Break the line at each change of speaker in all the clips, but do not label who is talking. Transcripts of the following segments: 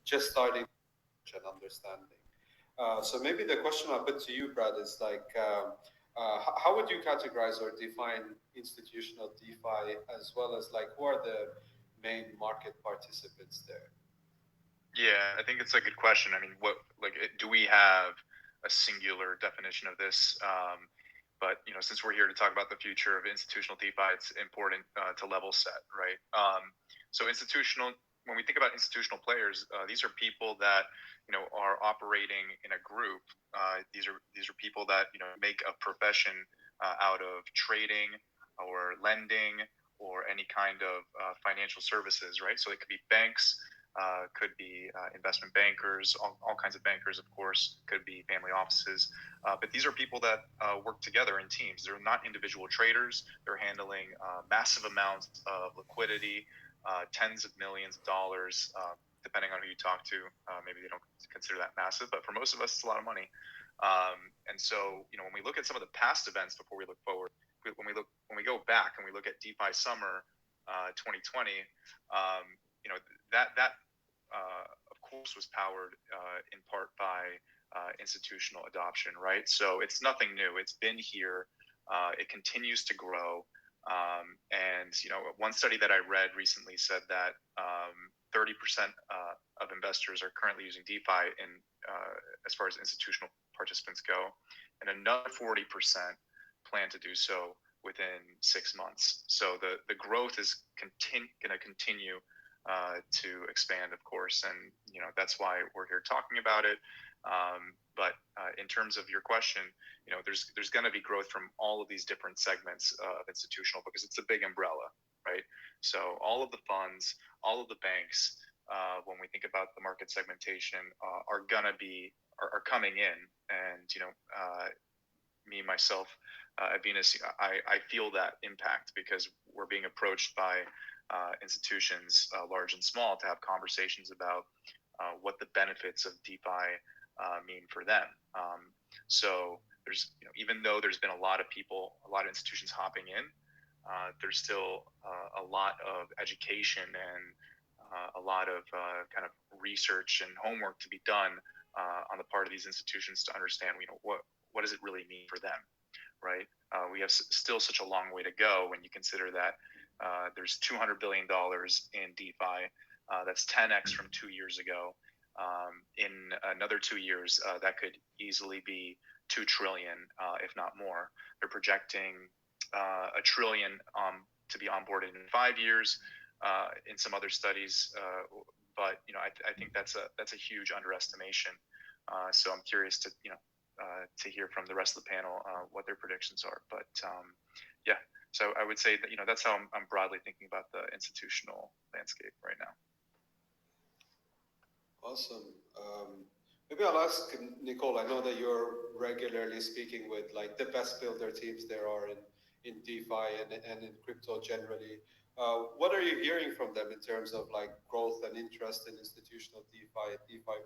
just starting and understanding. So maybe the question I put to you, Brad, is like, how would you categorize or define institutional DeFi, as well as like who are the main market participants there?
Yeah, I think it's a good question. I mean, do we have a singular definition of this? But since we're here to talk about the future of institutional DeFi, it's important to level set, right? So when we think about institutional players, these are people that are operating in a group. These are people that make a profession out of trading or lending or any kind of financial services, right? So it could be banks, could be investment bankers, all kinds of bankers, of course, could be family offices. But these are people that work together in teams. They're not individual traders. They're handling massive amounts of liquidity, tens of millions of dollars, depending on who you talk to. Maybe they don't consider that massive, but for most of us, it's a lot of money. And so, when we look at some of the past events before we look forward, when we go back and we look at DeFi Summer 2020, you know, that of course was powered in part by institutional adoption, right? So it's nothing new. It's been here. It continues to grow. And one study that I read recently said that 30% of investors are currently using DeFi in as far as institutional participants go, and another 40% plan to do so within 6 months. So the growth is going to continue to expand, of course, and that's why we're here talking about it. But in terms of your question, there's going to be growth from all of these different segments of institutional, because it's a big umbrella, right? So all of the funds, all of the banks, when we think about the market segmentation, are coming in, and me myself at Venus, I feel that impact, because we're being approached by institutions, large and small, to have conversations about what the benefits of DeFi mean for them. So there's, even though there's been a lot of people, a lot of institutions hopping in, there's still a lot of education and a lot of kind of research and homework to be done on the part of these institutions to understand, what does it really mean for them, right? We have still such a long way to go when you consider that there's $200 billion in DeFi. That's 10x from 2 years ago. In another 2 years, that could easily be 2 trillion, if not more. They're projecting a trillion to be onboarded in 5 years. In some other studies, but I think that's a huge underestimation. So I'm curious to hear from the rest of the panel what their predictions are. But yeah, so I would say that that's how I'm broadly thinking about the institutional landscape right now.
Awesome. Maybe I'll ask Nicole. I know that you're regularly speaking with like the best builder teams there are in DeFi and in crypto generally. What are you hearing from them in terms of like growth and interest in institutional DeFi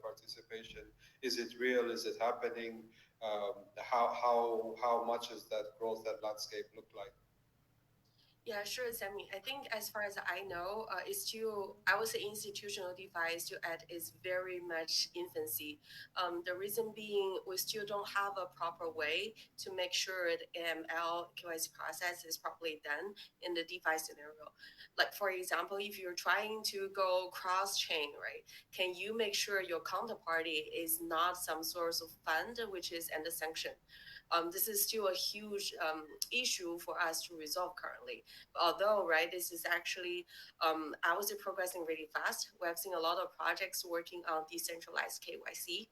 participation? Is it real? Is it happening? How much is that growth, that landscape look like?
Yeah, sure, Sammy. I think as far as I know, it's still, I would say institutional DeFi is still at its very much infancy. The reason being, we still don't have a proper way to make sure the AML KYC process is properly done in the DeFi scenario. Like, for example, if you're trying to go cross-chain, right, can you make sure your counterparty is not some source of fund which is under sanction? This is still a huge issue for us to resolve currently. Although, right, this is actually, I would say, progressing really fast. We have seen a lot of projects working on decentralized KYC.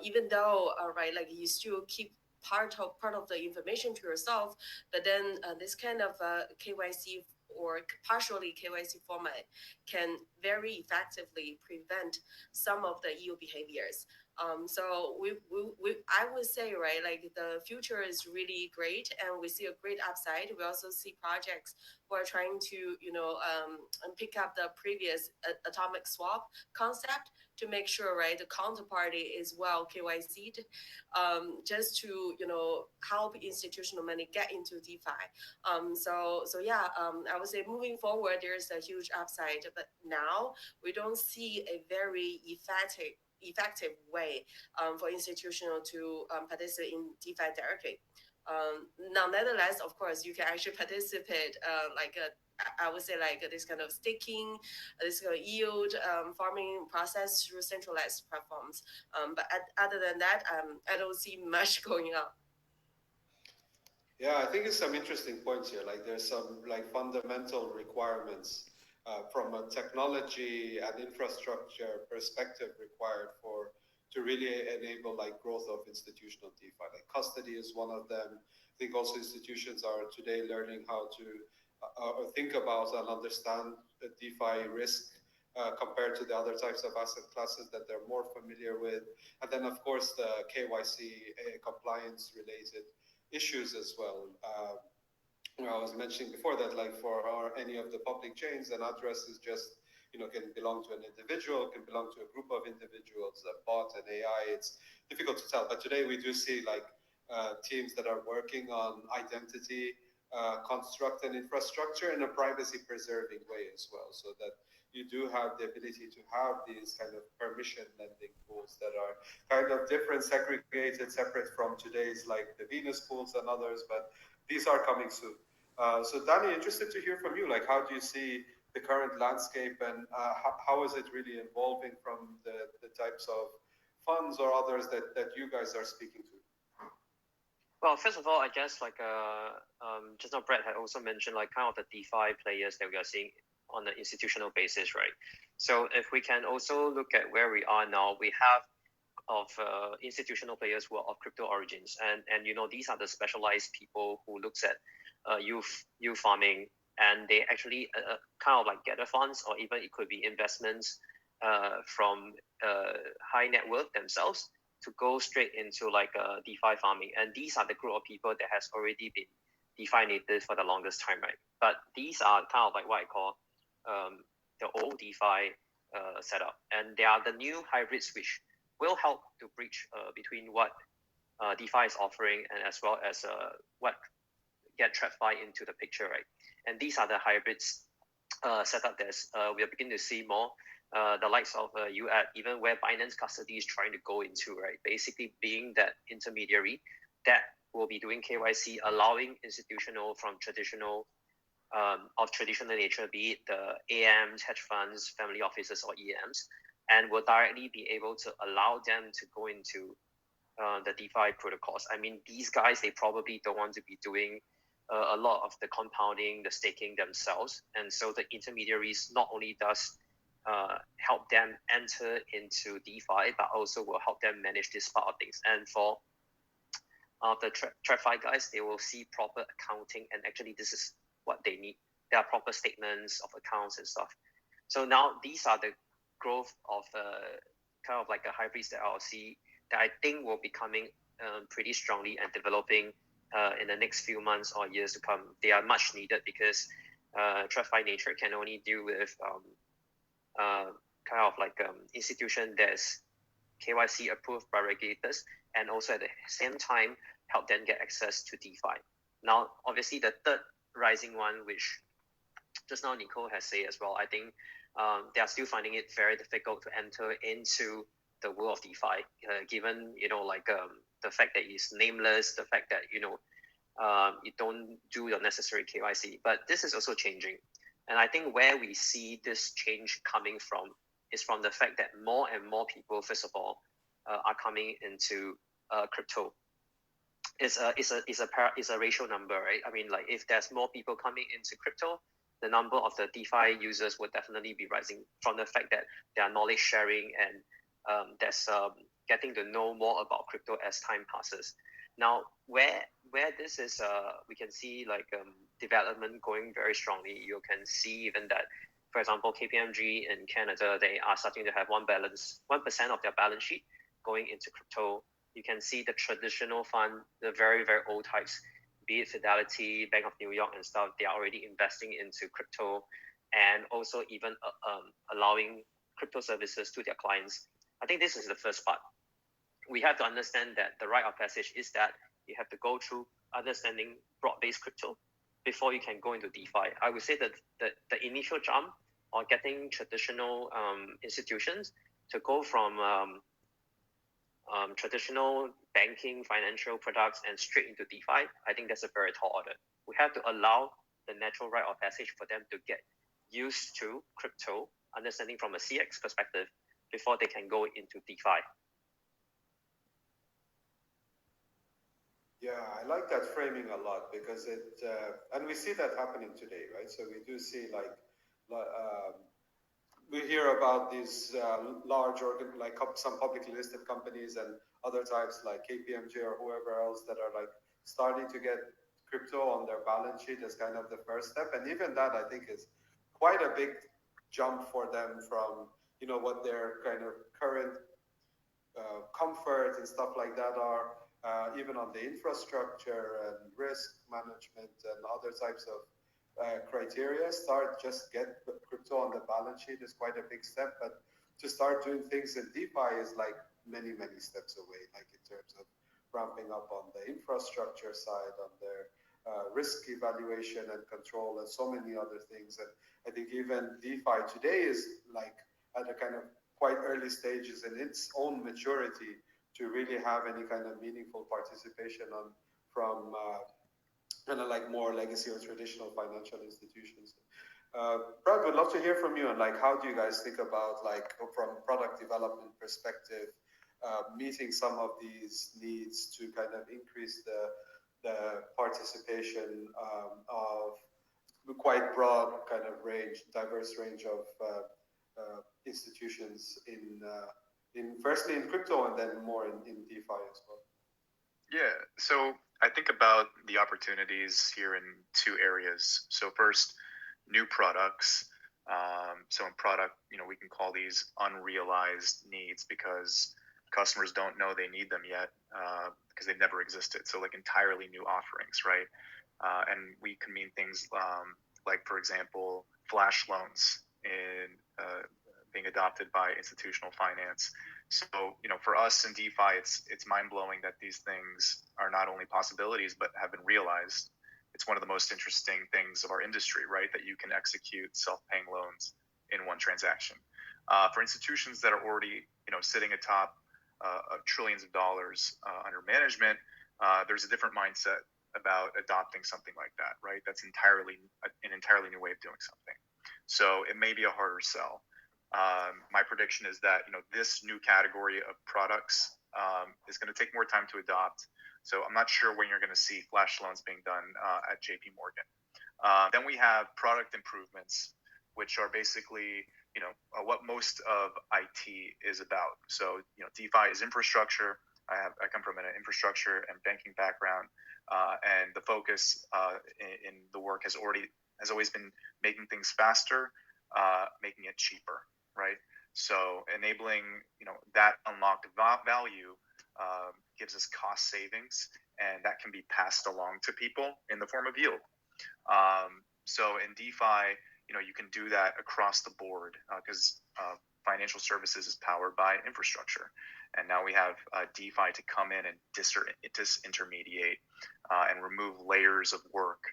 Even though, right, like you still keep part of the information to yourself, but then this kind of KYC or partially KYC format can very effectively prevent some of the EU behaviors. So I would say, right, like the future is really great, and we see a great upside. We also see projects who are trying to, pick up the previous atomic swap concept to make sure, right, the counterparty is well KYC'd, just to, help institutional money get into DeFi. So yeah, I would say moving forward, there's a huge upside, but now now, we don't see a very effective way for institutional to participate in DeFi directly. Now, nevertheless, of course, you can actually participate I would say like this kind of staking, this kind of yield farming process through centralized platforms. But other than that, I don't see much going on.
Yeah, I think it's some interesting points here. Like there's some like fundamental requirements from a technology and infrastructure perspective required for to really enable like growth of institutional DeFi. Like custody is one of them. I think also institutions are today learning how to think about and understand the DeFi risk compared to the other types of asset classes that they're more familiar with. And then, of course, the KYC compliance related issues as well. I was mentioning before that, like for any of the public chains, an address is just can belong to an individual, can belong to a group of individuals, a bot, an AI. It's difficult to tell. But today we do see like teams that are working on identity construct and infrastructure in a privacy preserving way as well, so that you do have the ability to have these kind of permission lending pools that are kind of different, segregated, separate from today's like the Venus pools and others, but these are coming soon. So Danny, interested to hear from you. Like, how do you see the current landscape, and how is it really evolving from the types of funds or others that you guys are speaking to?
Well, first of all, I guess just now Brett had also mentioned like kind of the DeFi players that we are seeing on an institutional basis, right? So if we can also look at where we are now, we have of institutional players who are of crypto origins, and these are the specialized people who looks at youth farming, and they actually kind of like gather funds, or even it could be investments from high net worth themselves to go straight into like DeFi farming. And these are the group of people that has already been DeFi native for the longest time, right? But these are kind of like what I call the old DeFi setup, and they are the new hybrids which will help to bridge between what DeFi is offering and as well as what get TradFi into the picture, right? And these are the hybrids setup that we are beginning to see more. The likes of even where Binance custody is trying to go into, right? Basically being that intermediary that will be doing KYC, allowing institutional from traditional of traditional nature, be it the AMs, hedge funds, family offices, or EMs, and will directly be able to allow them to go into the DeFi protocols. I mean, these guys, they probably don't want to be doing a lot of the compounding, the staking themselves. And so the intermediaries not only does help them enter into DeFi, but also will help them manage this part of things. And for the TradFi guys, they will see proper accounting, and actually this is what they need. There are proper statements of accounts and stuff. So now these are the growth of kind of like a hybrids that I'll see that I think will be coming pretty strongly and developing in the next few months or years to come. They are much needed because TradFi nature can only deal with kind of like institution that's KYC approved by regulators, and also at the same time help them get access to DeFi. Now, obviously, the third rising one, which just now Nicole has said as well, I think they are still finding it very difficult to enter into the world of DeFi, given the fact that it's nameless, the fact that you don't do the necessary KYC. But this is also changing, and I think where we see this change coming from is from the fact that more and more people, first of all, are coming into crypto. It's a ratio number, right? I mean, like if there's more people coming into crypto, the number of the DeFi users will definitely be rising from the fact that there are knowledge sharing and there's getting to know more about crypto as time passes. Now, where this is, we can see like development going very strongly. You can see even that, for example, KPMG in Canada, they are starting to have 1% of their balance sheet going into crypto. You can see the traditional fund, the very, very old types, be it Fidelity, Bank of New York and stuff, they are already investing into crypto, and also even allowing crypto services to their clients. I think this is the first part. We have to understand that the rite of passage is that you have to go through understanding broad-based crypto before you can go into DeFi. I would say that the initial jump on getting traditional institutions to go from traditional banking, financial products, and straight into DeFi. I think that's a very tall order. We have to allow the natural rite of passage for them to get used to crypto, understanding from a CX perspective, before they can go into DeFi.
Yeah, I like that framing a lot because it, and we see that happening today, right? So we do see we hear about these large some publicly listed companies and other types like KPMG or whoever else that are like starting to get crypto on their balance sheet as kind of the first step. And even that I think is quite a big jump for them from, you know, what their kind of current comfort and stuff like that are, even on the infrastructure and risk management and other types of criteria. Just get crypto on the balance sheet is quite a big step, but to start doing things in DeFi is like many steps away, like in terms of ramping up on the infrastructure side, on their risk evaluation and control, and so many other things. And I think even DeFi today is like at a kind of quite early stages in its own maturity to really have any kind of meaningful participation on from kind of like more legacy or traditional financial institutions. Brad, would love to hear from you on like how do you guys think about like from product development perspective, meeting some of these needs to kind of increase the participation of quite broad kind of range, diverse range of institutions in firstly in crypto and then more in DeFi as well.
Yeah, so I think about the opportunities here in two areas. So first, new products. So in product, we can call these unrealized needs because customers don't know they need them yet because they've never existed. So like entirely new offerings, right? And we can mean things like, for example, flash loans in being adopted by institutional finance. So, for us in DeFi, it's mind-blowing that these things are not only possibilities, but have been realized. It's one of the most interesting things of our industry, right? That you can execute self-paying loans in one transaction. For institutions that are already, sitting atop of trillions of dollars under management, there's a different mindset about adopting something like that, right? That's an entirely new way of doing something. So it may be a harder sell. My prediction is that this new category of products is going to take more time to adopt. So I'm not sure when you're going to see flash loans being done at JP Morgan. Then we have product improvements, which are basically what most of IT is about. So DeFi is infrastructure. I come from an infrastructure and banking background, and the focus in the work has always been making things faster, making it cheaper. Right. So enabling, that unlocked value gives us cost savings, and that can be passed along to people in the form of yield. So in DeFi, you can do that across the board because financial services is powered by infrastructure. And now we have DeFi to come in and disintermediate and remove layers of work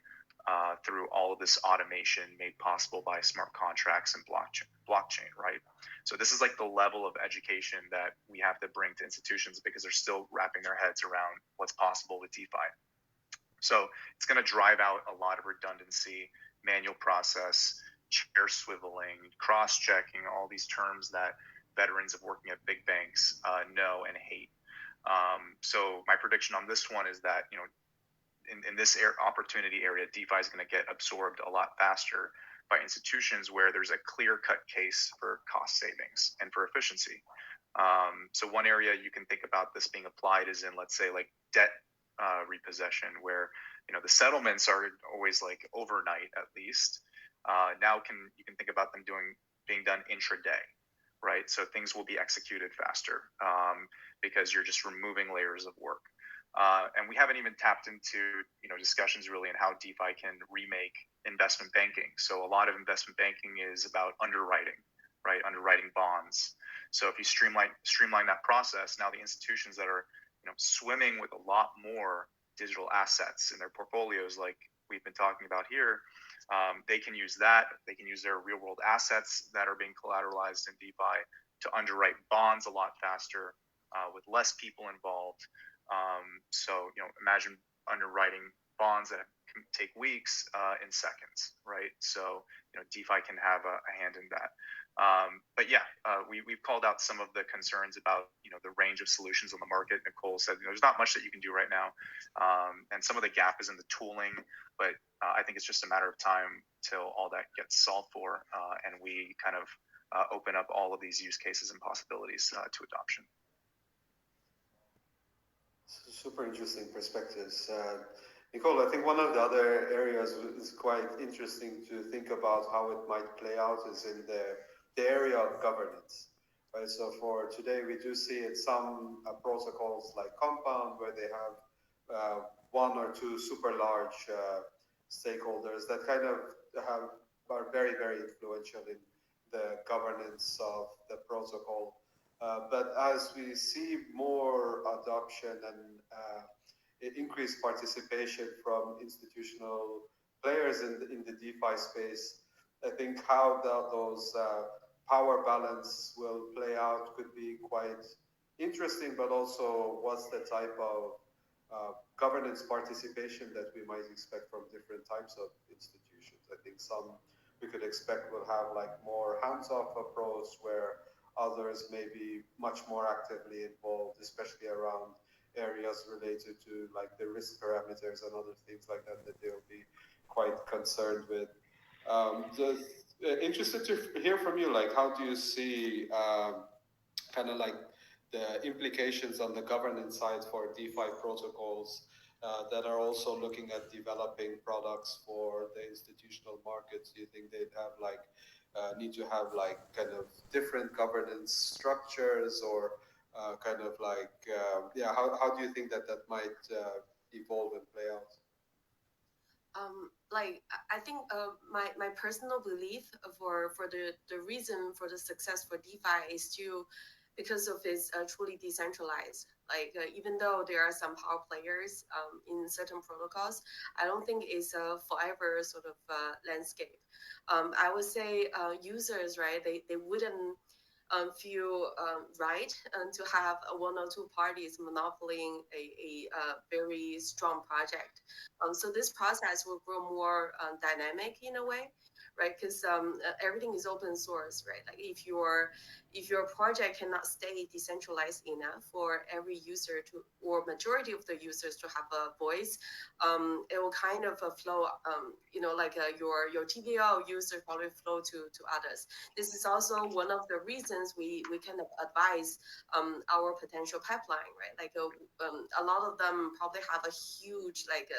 through all of this automation made possible by smart contracts and blockchain, right? So this is like the level of education that we have to bring to institutions because they're still wrapping their heads around what's possible with DeFi. So it's going to drive out a lot of redundancy, manual process, chair swiveling, cross-checking, all these terms that veterans of working at big banks know and hate. So my prediction on this one is that, in this opportunity area, DeFi is going to get absorbed a lot faster by institutions where there's a clear-cut case for cost savings and for efficiency. So one area you can think about this being applied is in, let's say, like debt repossession, where the settlements are always like overnight at least. Now you can think about them being done intraday, right? So things will be executed faster because you're just removing layers of work. And we haven't even tapped into discussions really on how DeFi can remake investment banking. So a lot of investment banking is about underwriting, right? Underwriting bonds. So if you streamline that process, now the institutions that are swimming with a lot more digital assets in their portfolios, like we've been talking about here, They can use that. They can use their real world assets that are being collateralized in DeFi to underwrite bonds a lot faster with less people involved. So, imagine underwriting bonds that can take weeks in seconds, right? So, DeFi can have a hand in that. But yeah, we've called out some of the concerns about the range of solutions on the market. Nicole said there's not much that you can do right now, and some of the gap is in the tooling. But I think it's just a matter of time till all that gets solved for, and we kind of open up all of these use cases and possibilities to adoption.
Super interesting perspectives. Nicole, I think one of the other areas is quite interesting to think about how it might play out is in the area of governance. Right? So for today, we do see in some protocols like Compound where they have one or two super large stakeholders that kind of are very, very influential in the governance of the protocol. But as we see more adoption and increased participation from institutional players in the DeFi space, I think how those power balance will play out could be quite interesting, but also what's the type of governance participation that we might expect from different types of institutions. I think some we could expect will have like more hands-off approach where others may be much more actively involved, especially around areas related to like the risk parameters and other things like that that they'll be quite concerned with. Interested to hear from you, like how do you see kind of like the implications on the governance side for DeFi protocols that are also looking at developing products for the institutional markets? Do you think they'd have like need to have like kind of different governance structures or kind of like yeah? How do you think that might evolve and play out?
Like I think my personal belief for the reason for the success for DeFi is to because of its truly decentralized. Like even though there are some power players in certain protocols, I don't think it's a forever sort of landscape. I would say users, right? They wouldn't feel right to have one or two parties monopolying a very strong project. So this process will grow more dynamic in a way, right? Because everything is open source, right? Like if your project cannot stay decentralized enough for every user to or majority of the users to have a voice, it will kind of flow. Like your TVL users probably flow to others. This is also one of the reasons we kind of advise our potential pipeline, right? Like a lot of them probably have a huge like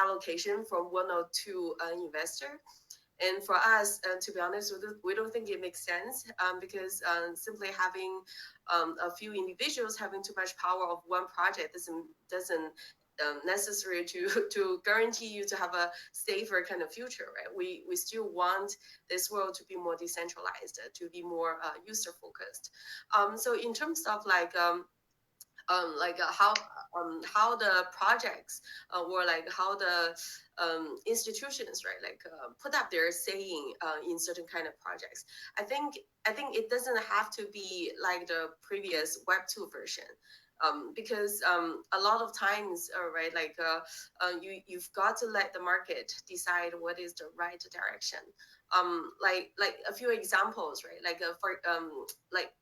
allocation from one or two investor. And for us, to be honest, we don't think it makes sense because simply having a few individuals having too much power of one project doesn't necessary to guarantee you to have a safer kind of future, right? We still want this world to be more decentralized, to be more user focused. So in terms of how the projects or like how the institutions, right, like put up their saying in certain kind of projects. I think it doesn't have to be like the previous Web2 version. Because a lot of times, right, like you've got to let the market decide what is the right direction. Like a few examples, right? Like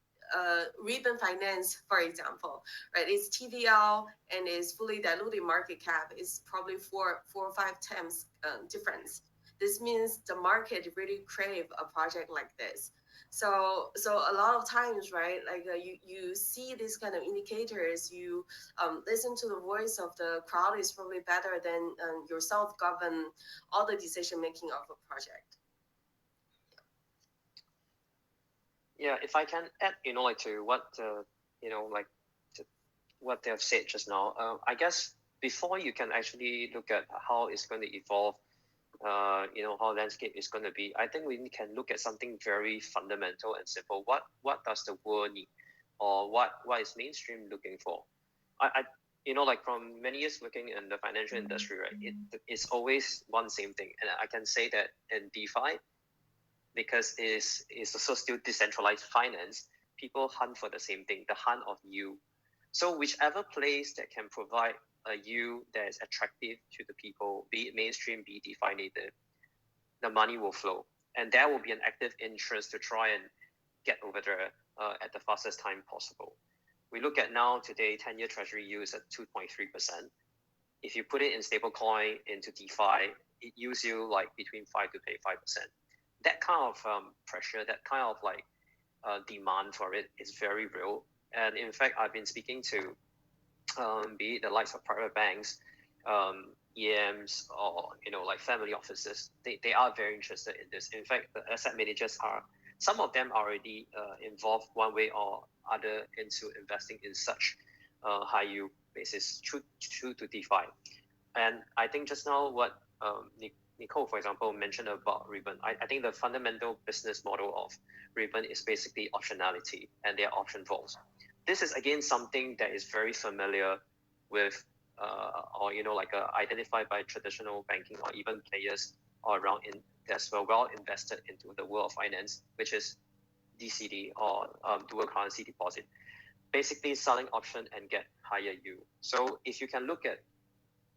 Ribbon Finance, for example, right? Its TVL and its fully diluted market cap is probably four or five times difference. This means the market really crave a project like this. So a lot of times, right, like you see these kind of indicators, you listen to the voice of the crowd is probably better than yourself govern all the decision making of a project.
Yeah, if I can add, like to what like to what they have said just now, I guess before you can actually look at how it's going to evolve, how landscape is going to be, I think we can look at something very fundamental and simple. What does the world need, or what is mainstream looking for? like from many years working in the financial industry, right, it's always one same thing. And I can say that in DeFi, because it's also still decentralized finance, people hunt for the same thing, the hunt of yield. So whichever place that can provide a yield that is attractive to the people, be it mainstream, be it DeFi native, the money will flow. And there will be an active interest to try and get over there at the fastest time possible. We look at now today, 10-year treasury yield is at 2.3%. If you put it in stablecoin into DeFi, it yields you like between 5 to 5%. That kind of pressure, that kind of like demand for it is very real. And in fact, I've been speaking to be it the likes of private banks, EMs, or like family offices. They are very interested in this. In fact, the asset managers are, some of them are already involved one way or other into investing in such high yield basis through to DeFi. And I think just now what Nicole, for example, mentioned about Ribbon, I think the fundamental business model of Ribbon is basically optionality and their option vaults. This is again something that is very familiar with, or identified by traditional banking or even players all around in that's well invested into the world of finance, which is DCD or dual currency deposit. Basically, selling option and get higher yield. So if you can look at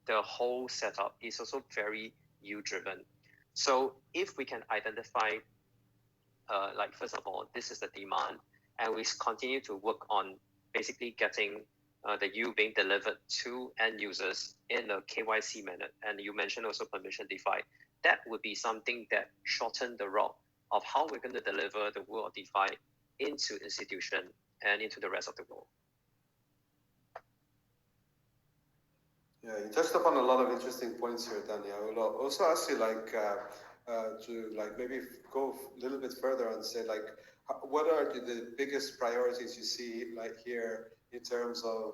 the whole setup, is also very yield driven. So if we can identify, first of all, this is the demand, and we continue to work on basically getting the yield being delivered to end users in a KYC manner. And you mentioned also permission DeFi. That would be something that shorten the route of how we're going to deliver the world of DeFi into institution and into the rest of the world.
Yeah, you touched upon a lot of interesting points here, Danny. I will also ask you to maybe go a little bit further and say what are the biggest priorities you see here in terms of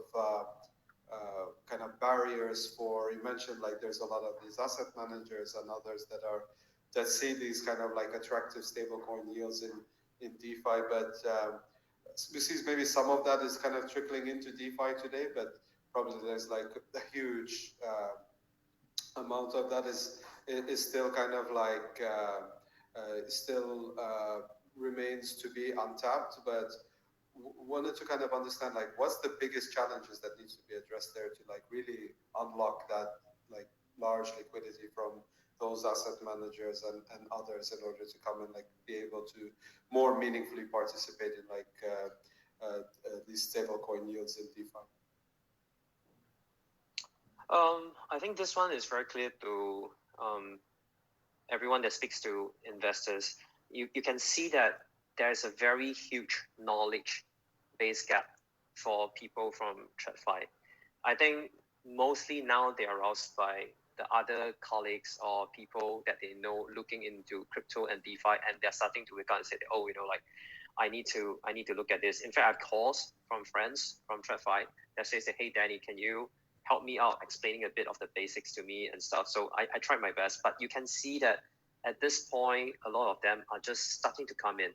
kind of barriers for, you mentioned there's a lot of these asset managers and others that see these kind of attractive stablecoin yields in DeFi, but we see maybe some of that is kind of trickling into DeFi today, but probably there's a huge amount of that is still kind of still remains to be untapped, but wanted to kind of understand what's the biggest challenges that needs to be addressed there to really unlock that large liquidity from those asset managers and others in order to come and be able to more meaningfully participate in these stablecoin yields in DeFi.
I think this one is very clear to everyone that speaks to investors. You can see that there's a very huge knowledge base gap for people from TradFi. I think mostly now they are aroused by the other colleagues or people that they know looking into crypto and DeFi, and they're starting to wake up and say, oh, I need to look at this. In fact, I have calls from friends from TradFi that says, hey, Danny, can you help me out explaining a bit of the basics to me and stuff? So I try my best, but you can see that at this point, a lot of them are just starting to come in.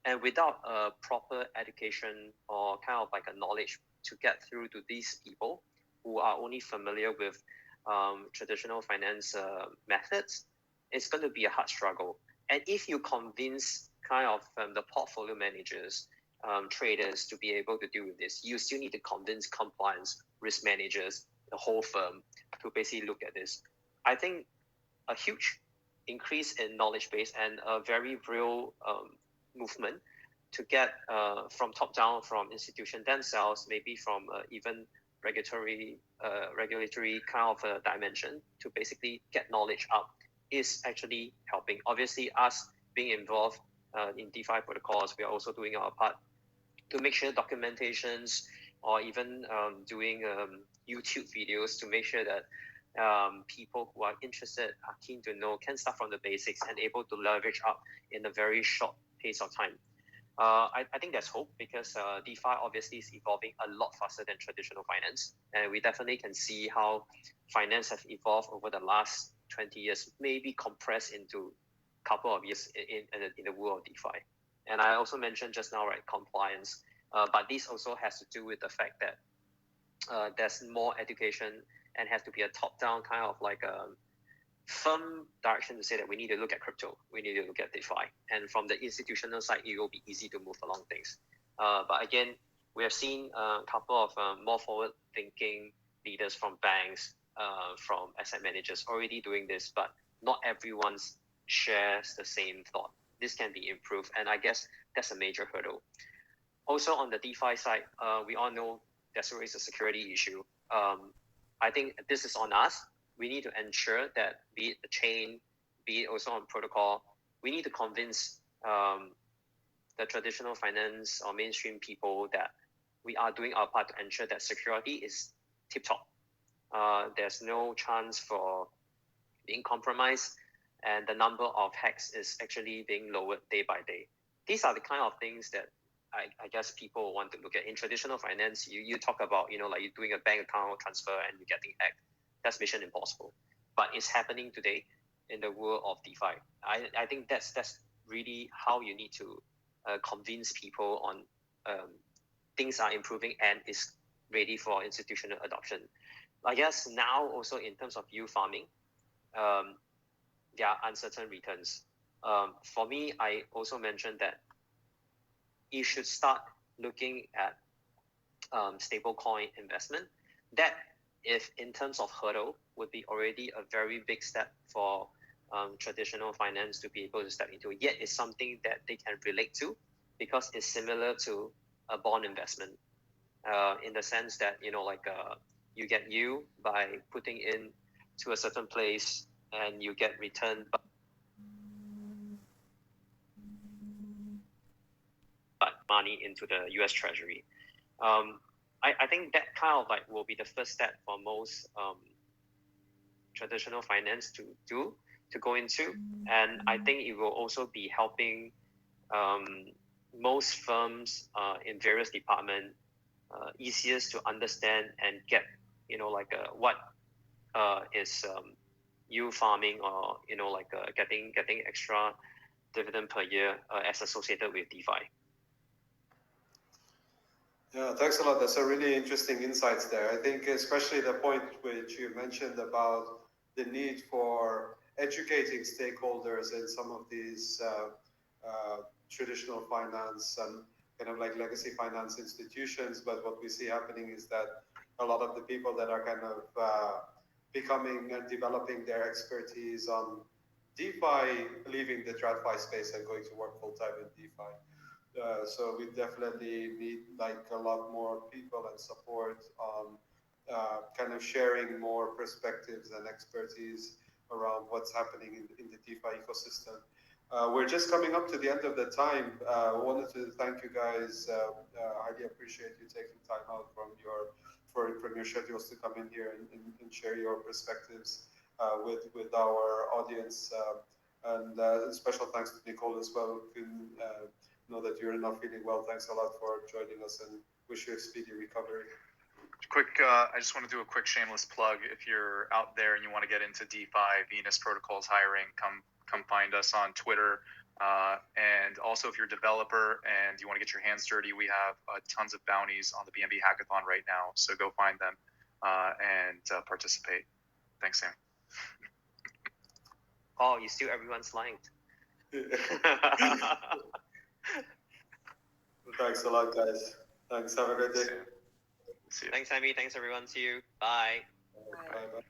And without a proper education or kind of a knowledge to get through to these people who are only familiar with traditional finance methods, it's going to be a hard struggle. And if you convince kind of the portfolio managers, traders to be able to deal with this, you still need to convince compliance, risk managers, the whole firm to basically look at this. I think a huge increase in knowledge base and a very real movement to get from top down, from institution themselves, maybe from even regulatory kind of dimension to basically get knowledge up is actually helping. Obviously, us being involved in DeFi protocols, we are also doing our part to make sure documentations or even doing YouTube videos to make sure that people who are interested, are keen to know, can start from the basics and able to leverage up in a very short pace of time. I think there's hope because DeFi obviously is evolving a lot faster than traditional finance. And we definitely can see how finance has evolved over the last 20 years, maybe compressed into a couple of years in the world of DeFi. And I also mentioned just now, right, compliance. But this also has to do with the fact that there's more education and has to be a top-down kind of like a firm direction to say that we need to look at crypto, we need to look at DeFi, and from the institutional side, it will be easy to move along things. But again, we have seen a couple of more forward-thinking leaders from banks, from asset managers already doing this, but not everyone shares the same thought. This can be improved, and I guess that's a major hurdle. Also on the DeFi side, we all know there's always a security issue. I think this is on us. We need to ensure that, be it the chain, be it also on protocol, we need to convince the traditional finance or mainstream people that we are doing our part to ensure that security is tip-top. There's no chance for being compromised, and the number of hacks is actually being lowered day by day. These are the kind of things that I guess people want to look at. In traditional finance, you talk about, like you're doing a bank account transfer and you're getting hacked. That's mission impossible. But it's happening today in the world of DeFi. I think that's really how you need to convince people on things are improving and is ready for institutional adoption. I guess now also in terms of yield farming, there are uncertain returns. For me, I also mentioned that you should start looking at stablecoin investment. That, if in terms of hurdle, would be already a very big step for traditional finance to be able to step into. Yet it's something that they can relate to because it's similar to a bond investment in the sense that, you get yield by putting in to a certain place and you get return money into the US Treasury. I think that kind of like will be the first step for most traditional finance to go into, and I think it will also be helping most firms in various departments easiest to understand and get what is yield farming or getting extra dividend per year as associated with DeFi.
Yeah, thanks a lot. That's a really interesting insights there. I think especially the point which you mentioned about the need for educating stakeholders in some of these traditional finance and kind of like legacy finance institutions. But what we see happening is that a lot of the people that are kind of becoming and developing their expertise on DeFi, leaving the TradFi space and going to work full time in DeFi. So we definitely need like a lot more people and support on kind of sharing more perspectives and expertise around what's happening in the DeFi ecosystem. We're just coming up to the end of the time. I wanted to thank you guys. Highly appreciate you taking time out from your schedules to come in here and share your perspectives with our audience. And special thanks to Nicole as well. Know that you're not feeling well. Thanks a lot for joining us and wish you a speedy recovery.
I just want to do a quick shameless plug. If you're out there and you want to get into DeFi, Venus Protocol's hiring, come find us on Twitter. And also if you're a developer and you want to get your hands dirty, we have tons of bounties on the BNB Hackathon right now. So go find them and participate. Thanks, Sam.
Oh, you steal everyone's line.
Thanks a lot, guys. Thanks. Have a great day.
See you.
Thanks, Sammy. Thanks, everyone. See you. Bye.
Bye. Bye.